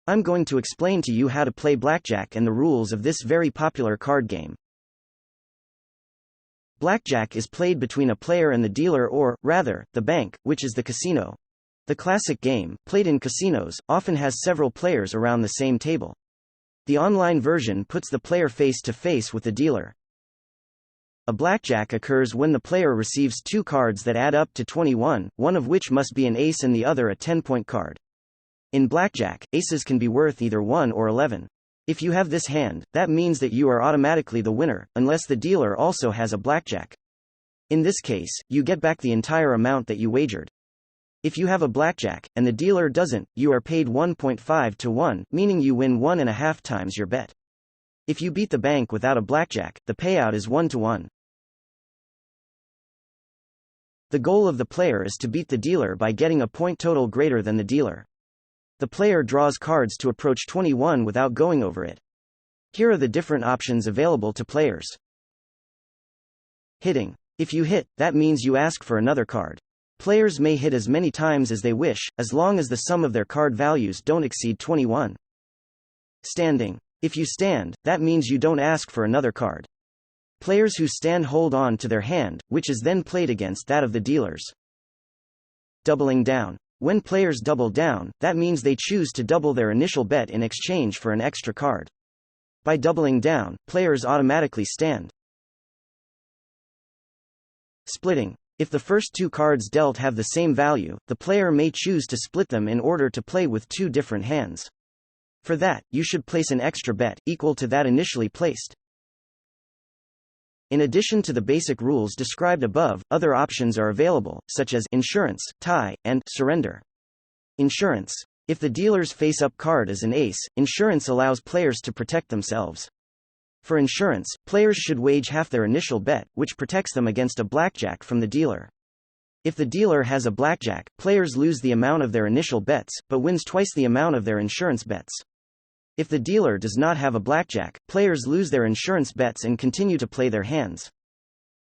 I'm going to explain to you how to play blackjack and the rules of this very popular card game. Blackjack is played between a player and the dealer, or, rather, the bank, which is the casino. The classic game, played in casinos, often has several players around the same table. The online version puts the player face to face with the dealer. A blackjack occurs when the player receives two cards that add up to 21, one of which must be an ace and the other a 10-point card. In blackjack, aces can be worth either 1 or 11. If you have this hand, that means that you are automatically the winner, unless the dealer also has a blackjack. In this case, you get back the entire amount that you wagered. If you have a blackjack, and the dealer doesn't, you are paid 1.5 to 1, meaning you win 1.5 times your bet. If you beat the bank without a blackjack, the payout is 1 to 1. The goal of the player is to beat the dealer by getting a point total greater than the dealer. The player draws cards to approach 21 without going over it. Here are the different options available to players. Hitting. If you hit, that means you ask for another card. Players may hit as many times as they wish, as long as the sum of their card values don't exceed 21. Standing. If you stand, that means you don't ask for another card. Players who stand hold on to their hand, which is then played against that of the dealers. Doubling down. When players double down, that means they choose to double their initial bet in exchange for an extra card. By doubling down, players automatically stand. Splitting. If the first two cards dealt have the same value, the player may choose to split them in order to play with two different hands. For that, you should place an extra bet, equal to that initially placed. In addition to the basic rules described above, other options are available, such as insurance, tie, and surrender. Insurance. If the dealer's face-up card is an ace, insurance allows players to protect themselves. For insurance, players should wage half their initial bet, which protects them against a blackjack from the dealer. If the dealer has a blackjack, players lose the amount of their initial bets, but wins twice the amount of their insurance bets. If the dealer does not have a blackjack, players lose their insurance bets and continue to play their hands.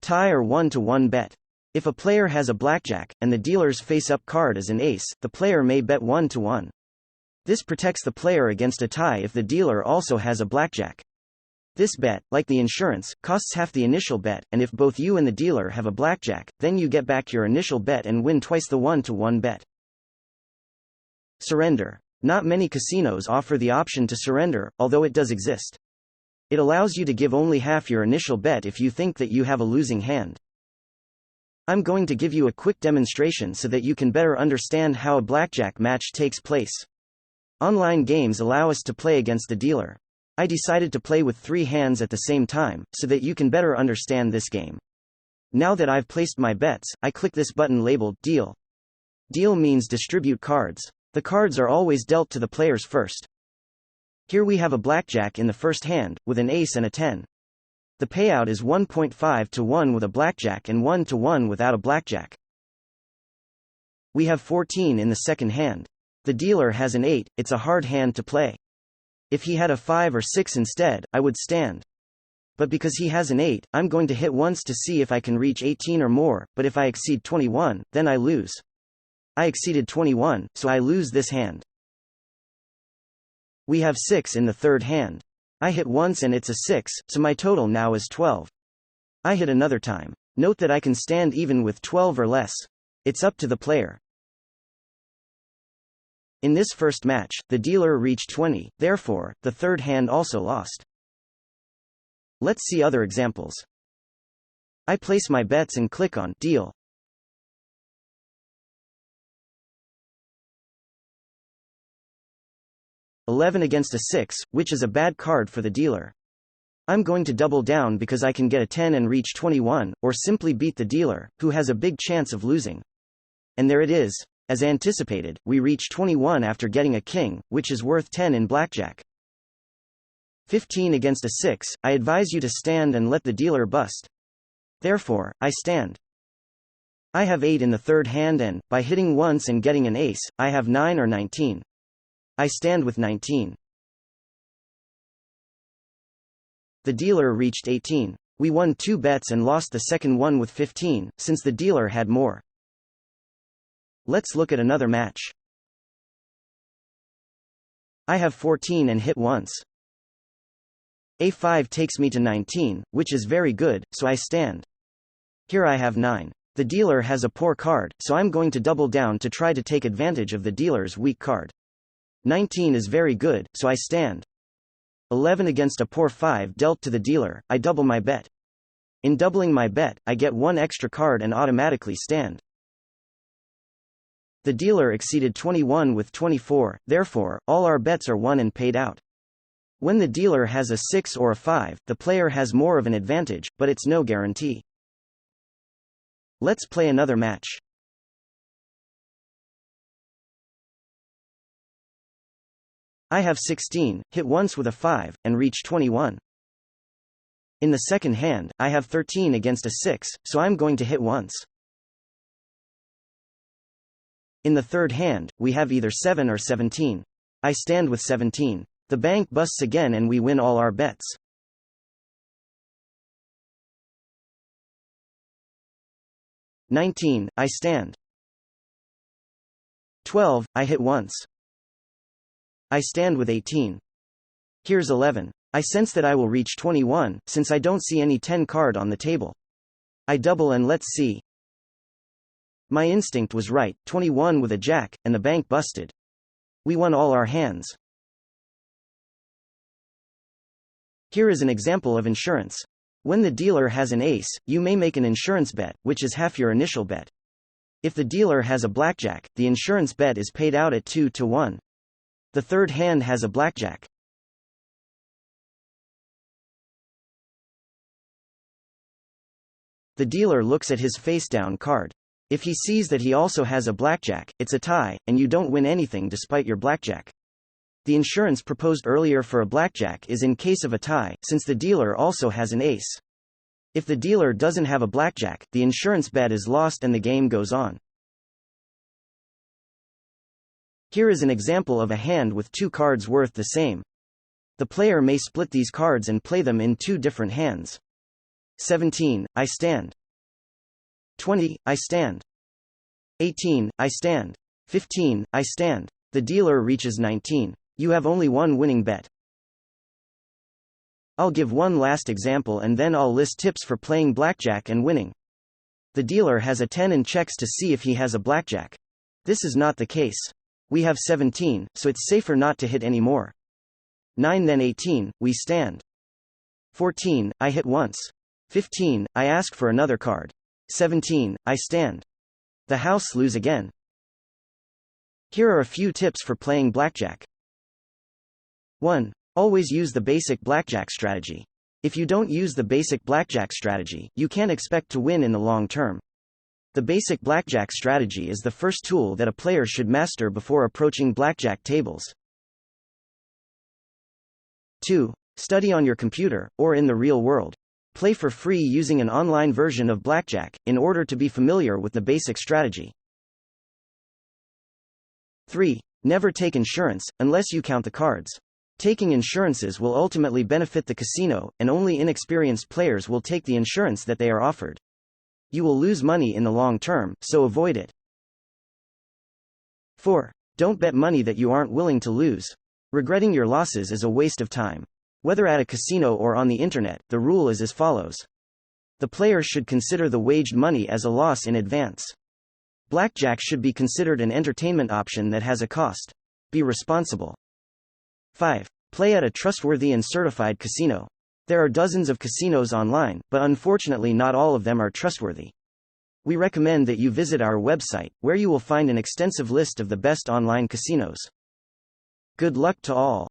Tie or 1-to-1 bet. If a player has a blackjack, and the dealer's face-up card is an ace, the player may bet 1-to-1. This protects the player against a tie if the dealer also has a blackjack. This bet, like the insurance, costs half the initial bet, and if both you and the dealer have a blackjack, then you get back your initial bet and win twice the 1-to-1 bet. Surrender. Not many casinos offer the option to surrender, although it does exist. It allows you to give only half your initial bet if you think that you have a losing hand. I'm going to give you a quick demonstration so that you can better understand how a blackjack match takes place. Online games allow us to play against the dealer. I decided to play with 3 hands at the same time, so that you can better understand this game. Now that I've placed my bets, I click this button labeled Deal. Deal means distribute cards. The cards are always dealt to the players first. Here we have a blackjack in the first hand, with an ace and a 10. The payout is 1.5 to 1 with a blackjack and 1 to 1 without a blackjack. We have 14 in the second hand. The dealer has an 8, it's a hard hand to play. If he had a 5 or 6 instead, I would stand. But because he has an 8, I'm going to hit once to see if I can reach 18 or more, but if I exceed 21, then I lose. I exceeded 21, so I lose this hand. We have 6 in the third hand. I hit once and it's a 6, so my total now is 12. I hit another time. Note that I can stand even with 12 or less. It's up to the player. In this first match, the dealer reached 20, therefore, the third hand also lost. Let's see other examples. I place my bets and click on Deal. $11 against a 6, which is a bad card for the dealer. I'm going to double down because I can get a 10 and reach 21, or simply beat the dealer, who has a big chance of losing. And there it is. As anticipated, we reach 21 after getting a king, which is worth 10 in blackjack. 15 against a 6, I advise you to stand and let the dealer bust. Therefore, I stand. I have 8 in the third hand and, by hitting once and getting an ace, I have 9 or 19. I stand with 19. The dealer reached 18. We won 2 bets and lost the second one with 15, since the dealer had more. Let's look at another match. I have 14 and hit once. A5 takes me to 19, which is very good, so I stand. Here I have 9. The dealer has a poor card, so I'm going to double down to try to take advantage of the dealer's weak card. 19 is very good, so I stand. 11 against a poor 5 dealt to the dealer, I double my bet. In doubling my bet, I get one extra card and automatically stand. The dealer exceeded 21 with 24, therefore, all our bets are won and paid out. When the dealer has a 6 or a 5, the player has more of an advantage, but it's no guarantee. Let's play another match. I have 16, hit once with a 5, and reach 21. In the second hand, I have 13 against a 6, so I'm going to hit once. In the third hand, we have either 7 or 17. I stand with 17. The bank busts again and we win all our bets. 19, I stand. 12, I hit once. I stand with 18. Here's 11. I sense that I will reach 21, since I don't see any 10 card on the table. I double and let's see. My instinct was right, 21 with a jack, and the bank busted. We won all our hands. Here is an example of insurance. When the dealer has an ace, you may make an insurance bet, which is half your initial bet. If the dealer has a blackjack, the insurance bet is paid out at 2-1. The third hand has a blackjack. The dealer looks at his face-down card. If he sees that he also has a blackjack, it's a tie, and you don't win anything despite your blackjack. The insurance proposed earlier for a blackjack is in case of a tie, since the dealer also has an ace. If the dealer doesn't have a blackjack, the insurance bet is lost and the game goes on. Here is an example of a hand with two cards worth the same. The player may split these cards and play them in two different hands. 17, I stand. 20, I stand. 18, I stand. 15, I stand. The dealer reaches 19. You have only one winning bet. I'll give one last example and then I'll list tips for playing blackjack and winning. The dealer has a 10 and checks to see if he has a blackjack. This is not the case. We have 17, so it's safer not to hit any more. 9 then 18, we stand. 14, I hit once. 15, I ask for another card. 17, I stand. The house lose again. Here are a few tips for playing blackjack. 1. Always use the basic blackjack strategy. If you don't use the basic blackjack strategy, you can't expect to win in the long term. The basic blackjack strategy is the first tool that a player should master before approaching blackjack tables. 2. Study on your computer, or in the real world. Play for free using an online version of blackjack, in order to be familiar with the basic strategy. 3. Never take insurance, unless you count the cards. Taking insurances will ultimately benefit the casino, and only inexperienced players will take the insurance that they are offered. You will lose money in the long term, so avoid it. 4. Don't bet money that you aren't willing to lose. Regretting your losses is a waste of time. Whether at a casino or on the internet, the rule is as follows. The player should consider the waged money as a loss in advance. Blackjack should be considered an entertainment option that has a cost. Be responsible. 5. Play at a trustworthy and certified casino. There are dozens of casinos online, but unfortunately not all of them are trustworthy. We recommend that you visit our website, where you will find an extensive list of the best online casinos. Good luck to all.